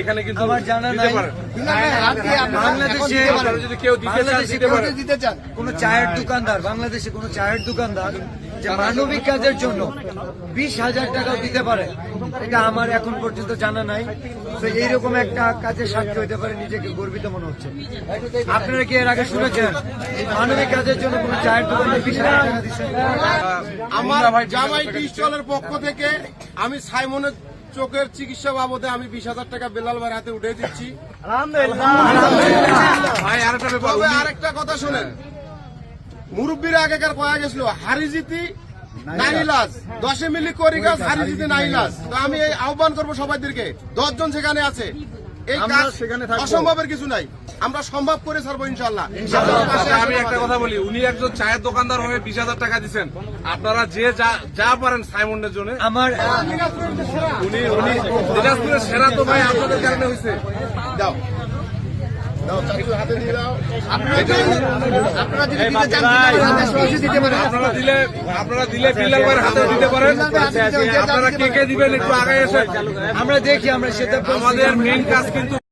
এখানে কিন্তু আমার জানা নাই। বাংলাদেশে কোন চায়ের দোকানদার, বাংলাদেশে কোন চায়ের দোকানদার যে মানবিক কাজের জন্য 20,000 টাকাও দিতে পারে, এটা আমার এখন পর্যন্ত জানা নাই। তো এইরকম একটা কাজের সাক্ষী হইতে পারে, নিজেকে গর্বিত মনে হচ্ছে। আপনারা কি এর আগে শুনেছেন মানবিক কাজের জন্য কোন চায়ের দোকানদার 20,000 টাকা দিচ্ছেন? আমার জামাই টি স্টলের পক্ষ থেকে আমি সাইমনের চোখের চিকিৎসা বাবদে আমি 20,000 টাকা বেলাল ভাইয়ের হাতে উঠে দিচ্ছি। তবে আরেকটা কথা শোনেন, মুরব্বীরা আগেকার কয়া গেছিল হারিজিতি নাইলাস, 10 মিলি করি গাছ হারিজিতি নাইলাস। তো আমি এই আহ্বান করবো সবাইদেরকে, 10 জন সেখানে আছে, এই কাজ অসম্ভবের কিছু নাই, আমরা সম্ভব করে ছাড়বো ইনশাল্লাহ। আমি একটা কথা বলি, উনি একজন চায়ের দোকানদার হয়ে 20,000 টাকা দিচ্ছেন। আপনারা যে যা পারেন সাইমনের জন্য, আমার উনি দিনাজপুরের সেরা তো ভাই আপনাদের কারণে হয়েছে। দাও হাতে দিয়ে দাও। আপনারা দিলে বিল্লাল ভাইয়ের হাতে দিতে পারেন। আপনারা কে কে দিবেন একটু আগে এসে আমরা দেখি, আমরা সেটা আমাদের মেইন কাজ কিন্তু